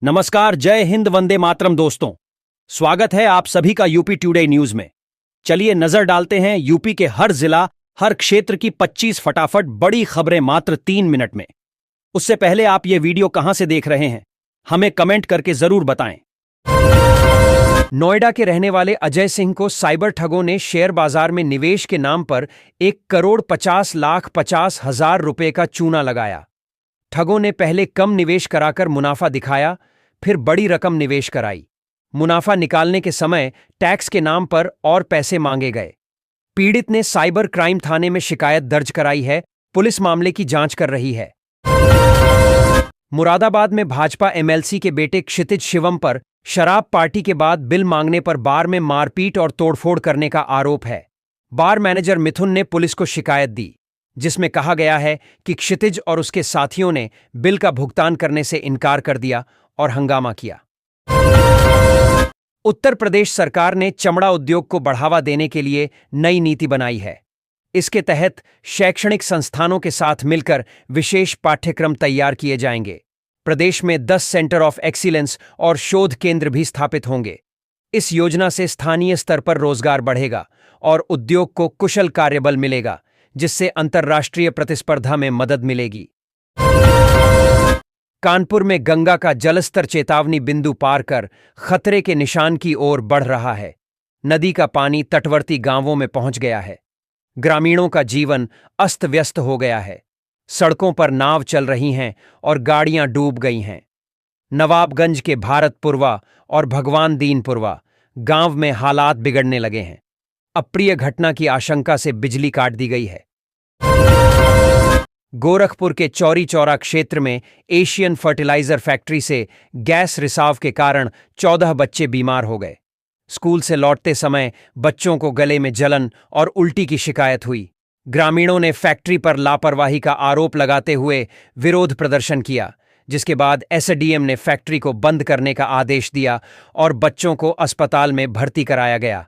नमस्कार, जय हिंद, वंदे मातरम दोस्तों। स्वागत है आप सभी का यूपी टुडे न्यूज में। चलिए नजर डालते हैं यूपी के हर जिला, हर क्षेत्र की 25 फटाफट बड़ी खबरें मात्र 3 मिनट में। उससे पहले आप ये वीडियो कहां से देख रहे हैं, हमें कमेंट करके जरूर बताएं। नोएडा के रहने वाले अजय सिंह को साइबर ठगों ने शेयर बाजार में निवेश के नाम पर 1,50,50,000 रुपए का चूना लगाया। ठगों ने पहले कम निवेश कराकर मुनाफा दिखाया, फिर बड़ी रकम निवेश कराई। मुनाफा निकालने के समय टैक्स के नाम पर और पैसे मांगे गए। पीड़ित ने साइबर क्राइम थाने में शिकायत दर्ज कराई है। पुलिस मामले की जांच कर रही है। मुरादाबाद में भाजपा एमएलसी के बेटे क्षितिज शिवम पर शराब पार्टी के बाद बिल मांगने पर बार में मारपीट और तोड़फोड़ करने का आरोप है। बार मैनेजर मिथुन ने पुलिस को शिकायत दी, जिसमें कहा गया है कि क्षितिज और उसके साथियों ने बिल का भुगतान करने से इनकार कर दिया और हंगामा किया। उत्तर प्रदेश सरकार ने चमड़ा उद्योग को बढ़ावा देने के लिए नई नीति बनाई है। इसके तहत शैक्षणिक संस्थानों के साथ मिलकर विशेष पाठ्यक्रम तैयार किए जाएंगे। प्रदेश में 10 सेंटर ऑफ एक्सीलेंस और शोध केंद्र भी स्थापित होंगे। इस योजना से स्थानीय स्तर पर रोजगार बढ़ेगा और उद्योग को कुशल कार्यबल मिलेगा, जिससे अंतर्राष्ट्रीय प्रतिस्पर्धा में मदद मिलेगी। कानपुर में गंगा का जलस्तर चेतावनी बिंदु पार कर खतरे के निशान की ओर बढ़ रहा है। नदी का पानी तटवर्ती गांवों में पहुंच गया है। ग्रामीणों का जीवन अस्त व्यस्त हो गया है। सड़कों पर नाव चल रही हैं और गाड़ियां डूब गई हैं। नवाबगंज के भारतपुरवा और भगवान दीनपुरवा गांव में हालात बिगड़ने लगे हैं। अप्रिय घटना की आशंका से बिजली काट दी गई है। गोरखपुर के चौरी चौरा क्षेत्र में एशियन फर्टिलाइजर फैक्ट्री से गैस रिसाव के कारण 14 बच्चे बीमार हो गए। स्कूल से लौटते समय बच्चों को गले में जलन और उल्टी की शिकायत हुई। ग्रामीणों ने फैक्ट्री पर लापरवाही का आरोप लगाते हुए विरोध प्रदर्शन किया, जिसके बाद एसडीएम ने फैक्ट्री को बंद करने का आदेश दिया और बच्चों को अस्पताल में भर्ती कराया गया।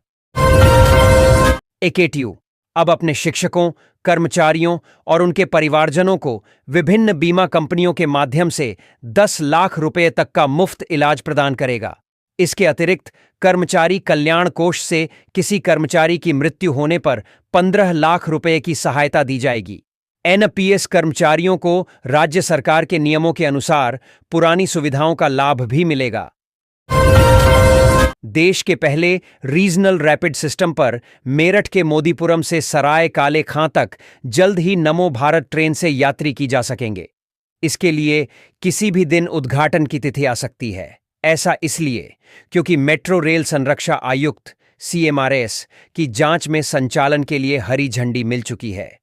एकेटीयू अब अपने शिक्षकों, कर्मचारियों और उनके परिवारजनों को विभिन्न बीमा कंपनियों के माध्यम से 10 लाख रुपए तक का मुफ्त इलाज प्रदान करेगा। इसके अतिरिक्त कर्मचारी कल्याण कोष से किसी कर्मचारी की मृत्यु होने पर 15 लाख रुपए की सहायता दी जाएगी। एनपीएस कर्मचारियों को राज्य सरकार के नियमों के अनुसार पुरानी सुविधाओं का लाभ भी मिलेगा। देश के पहले रीजनल रैपिड सिस्टम पर मेरठ के मोदीपुरम से सराय काले खां तक जल्द ही नमो भारत ट्रेन से यात्री की जा सकेंगे। इसके लिए किसी भी दिन उद्घाटन की तिथि आ सकती है। ऐसा इसलिए क्योंकि मेट्रो रेल संरक्षा आयुक्त सीएमआरएस की जांच में संचालन के लिए हरी झंडी मिल चुकी है।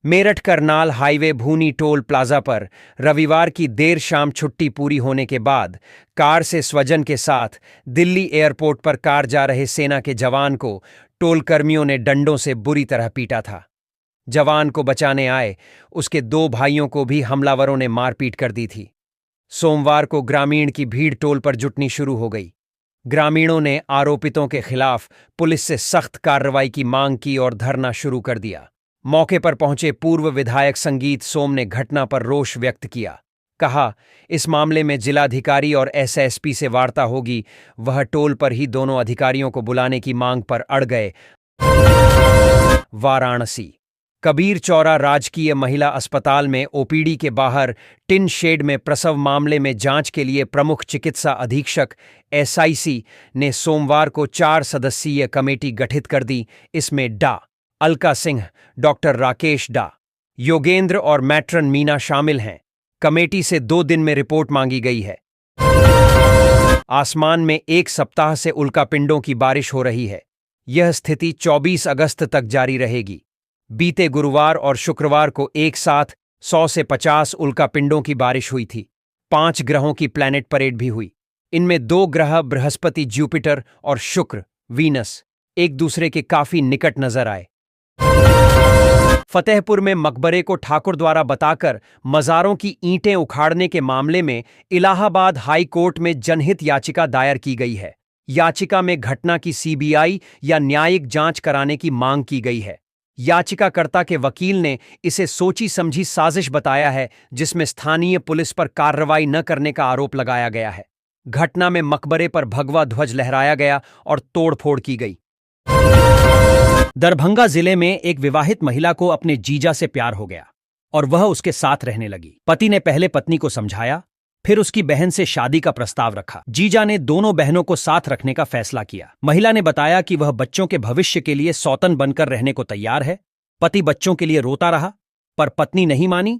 Meerut Karnal highway भूनी toll plaza पर रविवार की देर शाम छुट्टी पूरी होने के बाद कार से स्वजन के साथ दिल्ली एयरपोर्ट पर कार जा रहे सेना के जवान को टोल कर्मियों ने डंडों से बुरी तरह पीटा था। जवान को बचाने आए उसके 2 भाइयों को भी हमलावरों ने मारपीट कर दी थी। सोमवार को ग्रामीण की भीड़ टोल पर जुटनी शुरू हो गई। ग्रामीणों ने आरोपितों के खिलाफ पुलिस से सख्त कार्रवाई की मांग की और धरना शुरू कर दिया। मौके पर पहुंचे पूर्व विधायक संगीत सोम ने घटना पर रोष व्यक्त किया। कहा, इस मामले में जिलाधिकारी और एसएसपी से वार्ता होगी। वह टोल पर ही दोनों अधिकारियों को बुलाने की मांग पर अड़ गए। वाराणसी कबीर चौरा राजकीय महिला अस्पताल में ओपीडी के बाहर टिन शेड में प्रसव मामले में जांच के लिए प्रमुख चिकित्सा अधीक्षक एसआईसी ने सोमवार को 4 सदस्यीय कमेटी गठित कर दी। इसमें डा. अलका सिंह, डॉक्टर राकेश डा. योगेंद्र और मैट्रन मीना शामिल हैं। कमेटी से 2 दिन में रिपोर्ट मांगी गई है। आसमान में 1 सप्ताह से उल्कापिंडों की बारिश हो रही है। यह स्थिति 24 अगस्त तक जारी रहेगी। बीते गुरुवार और शुक्रवार को एक साथ 100 से 50 उल्कापिंडों की बारिश हुई थी। 5 ग्रहों की प्लैनेट परेड भी हुई। इनमें 2 ग्रह बृहस्पति, जुपिटर और शुक्र, वीनस एक दूसरे के काफी निकट नजर आए। फतेहपुर में मकबरे को ठाकुर द्वारा बताकर मजारों की ईंटें उखाड़ने के मामले में इलाहाबाद हाई कोर्ट में जनहित याचिका दायर की गई है। याचिका में घटना की सीबीआई या न्यायिक जांच कराने की मांग की गई है। याचिकाकर्ता के वकील ने इसे सोची समझी साजिश बताया है, जिसमें स्थानीय पुलिस पर कार्रवाई न करने का आरोप लगाया गया है। घटना में मकबरे पर भगवा ध्वज लहराया गया और तोड़फोड़ की गई। दरभंगा जिले में एक विवाहित महिला को अपने जीजा से प्यार हो गया और वह उसके साथ रहने लगी। पति ने पहले पत्नी को समझाया, फिर उसकी बहन से शादी का प्रस्ताव रखा। जीजा ने दोनों बहनों को साथ रखने का फैसला किया। महिला ने बताया कि वह बच्चों के भविष्य के लिए सौतन बनकर रहने को तैयार है। पति बच्चों के लिए रोता रहा, पर पत्नी नहीं मानी।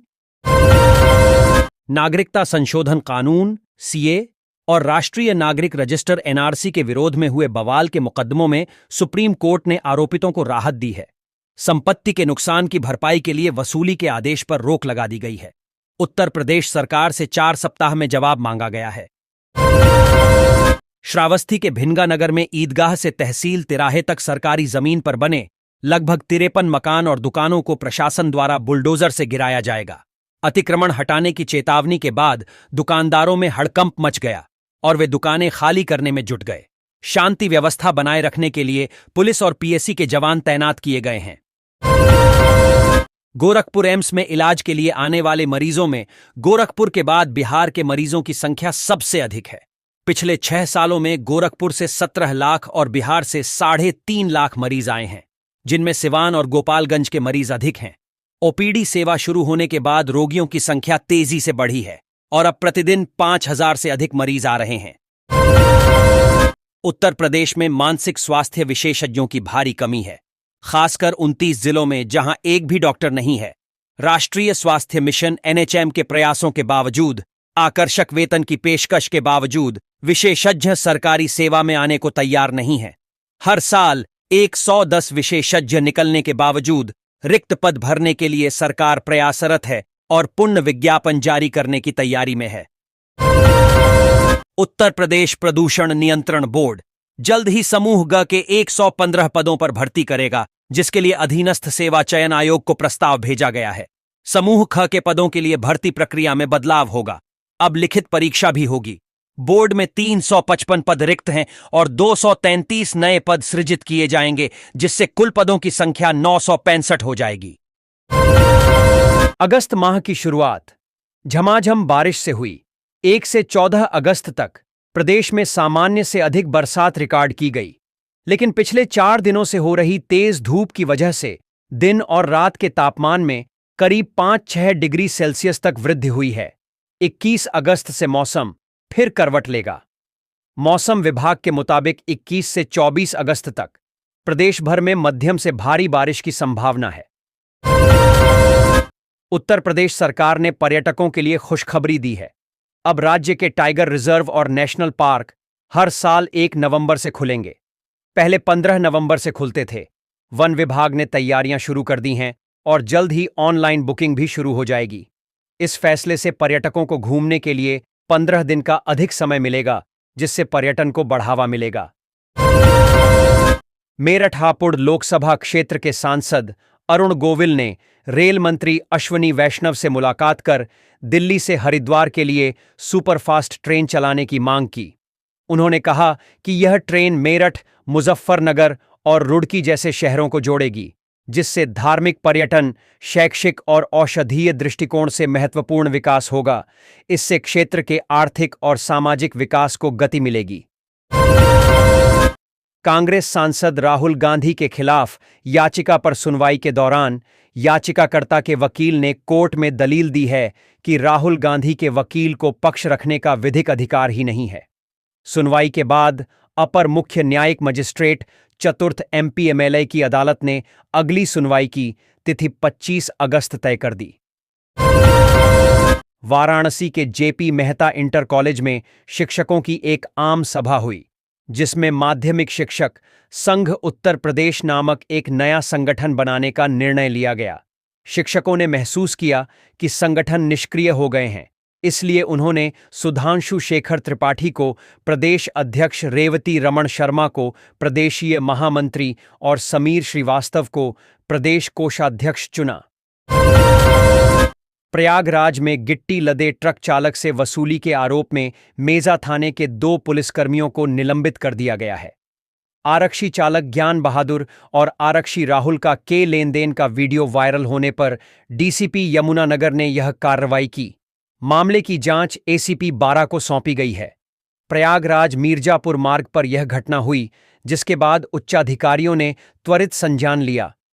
नागरिकता संशोधन कानून सीए और राष्ट्रीय नागरिक रजिस्टर एनआरसी के विरोध में हुए बवाल के मुकदमों में सुप्रीम कोर्ट ने आरोपितों को राहत दी है। संपत्ति के नुकसान की भरपाई के लिए वसूली के आदेश पर रोक लगा दी गई है। उत्तर प्रदेश सरकार से 4 सप्ताह में जवाब मांगा गया है। श्रावस्ती के भिनगानगर में ईदगाह से तहसील तिराहे तक सरकारी जमीन पर बने लगभग 53 मकान और दुकानों को प्रशासन द्वारा बुलडोजर से गिराया जाएगा। अतिक्रमण हटाने की चेतावनी के बाद दुकानदारों में हड़कंप मच गया और वे दुकानें खाली करने में जुट गए। शांति व्यवस्था बनाए रखने के लिए पुलिस और पीएसी के जवान तैनात किए गए हैं। गोरखपुर एम्स में इलाज के लिए आने वाले मरीजों में गोरखपुर के बाद बिहार के मरीजों की संख्या सबसे अधिक है। पिछले 6 सालों में गोरखपुर से 17 लाख और बिहार से 3.5 लाख मरीज आए हैं, जिनमें सिवान और गोपालगंज के मरीज अधिक हैं। ओपीडी सेवा शुरू होने के बाद रोगियों की संख्या तेजी से बढ़ी है और अब प्रतिदिन 5,000 से अधिक मरीज आ रहे हैं। उत्तर प्रदेश में मानसिक स्वास्थ्य विशेषज्ञों की भारी कमी है, खासकर 29 जिलों में जहां एक भी डॉक्टर नहीं है। राष्ट्रीय स्वास्थ्य मिशन एनएचएम के प्रयासों के बावजूद, आकर्षक वेतन की पेशकश के बावजूद विशेषज्ञ सरकारी सेवा में आने को तैयार नहीं है। हर साल 110 विशेषज्ञ निकलने के बावजूद रिक्त पद भरने के लिए सरकार प्रयासरत है और पुण्य विज्ञापन जारी करने की तैयारी में है। उत्तर प्रदेश प्रदूषण नियंत्रण बोर्ड जल्द ही समूह ग के 115 पदों पर भर्ती करेगा, जिसके लिए अधीनस्थ सेवा चयन आयोग को प्रस्ताव भेजा गया है। समूह ख के पदों के लिए भर्ती प्रक्रिया में बदलाव होगा। अब लिखित परीक्षा भी होगी। बोर्ड में 355 पद रिक्त हैं और 233 नए पद सृजित किए जाएंगे, जिससे कुल पदों की संख्या 965 हो जाएगी। अगस्त माह की शुरुआत झमाझम बारिश से हुई। 1 से 14 अगस्त तक प्रदेश में सामान्य से अधिक बरसात रिकॉर्ड की गई, लेकिन पिछले 4 दिनों से हो रही तेज धूप की वजह से दिन और रात के तापमान में करीब 5-6 डिग्री सेल्सियस तक वृद्धि हुई है। 21 अगस्त से मौसम फिर करवट लेगा। मौसम विभाग के मुताबिक 21 से 24 अगस्त तक प्रदेश भर में मध्यम से भारी बारिश की संभावना है। उत्तर प्रदेश सरकार ने पर्यटकों के लिए खुशखबरी दी है। अब राज्य के टाइगर रिजर्व और नेशनल पार्क हर साल 1 नवंबर से खुलेंगे। पहले 15 नवंबर से खुलते थे। वन विभाग ने तैयारियां शुरू कर दी हैं और जल्द ही ऑनलाइन बुकिंग भी शुरू हो जाएगी। इस फैसले से पर्यटकों को घूमने के लिए 15 दिन का अधिक समय मिलेगा, जिससे पर्यटन को बढ़ावा मिलेगा। मेरठ हापुड़ लोकसभा क्षेत्र के सांसद अरुण गोविल ने रेल मंत्री अश्वनी वैष्णव से मुलाकात कर दिल्ली से हरिद्वार के लिए सुपरफास्ट ट्रेन चलाने की मांग की। उन्होंने कहा कि यह ट्रेन मेरठ, मुजफ्फरनगर और रुड़की जैसे शहरों को जोड़ेगी, जिससे धार्मिक पर्यटन, शैक्षिक और औषधीय दृष्टिकोण से महत्वपूर्ण विकास होगा। इससे क्षेत्र के आर्थिक और सामाजिक विकास को गति मिलेगी। कांग्रेस सांसद राहुल गांधी के खिलाफ याचिका पर सुनवाई के दौरान याचिकाकर्ता के वकील ने कोर्ट में दलील दी है कि राहुल गांधी के वकील को पक्ष रखने का विधिक अधिकार ही नहीं है। सुनवाई के बाद अपर मुख्य न्यायिक मजिस्ट्रेट चतुर्थ एमपीएमएलए की अदालत ने अगली सुनवाई की तिथि 25 अगस्त तय कर दी। वाराणसी के जेपी मेहता इंटर कॉलेज में शिक्षकों की एक आम सभा हुई, जिसमें माध्यमिक शिक्षक संघ उत्तर प्रदेश नामक एक नया संगठन बनाने का निर्णय लिया गया। शिक्षकों ने महसूस किया कि संगठन निष्क्रिय हो गए हैं, इसलिए उन्होंने सुधांशु शेखर त्रिपाठी को प्रदेश अध्यक्ष, रेवती रमण शर्मा को प्रदेशीय महामंत्री और समीर श्रीवास्तव को प्रदेश कोषाध्यक्ष चुना। प्रयागराज में गिट्टी लदे ट्रक चालक से वसूली के आरोप में मेजा थाने के 2 पुलिसकर्मियों को निलंबित कर दिया गया है। आरक्षी चालक ज्ञान बहादुर और आरक्षी राहुल का के लेन देन का वीडियो वायरल होने पर डीसीपी यमुनानगर ने यह कार्रवाई की। मामले की जांच एसीपी 12 को सौंपी गई है। प्रयागराज मीरजापुर मार्ग पर यह घटना हुई, जिसके बाद उच्चाधिकारियों ने त्वरित संज्ञान लिया।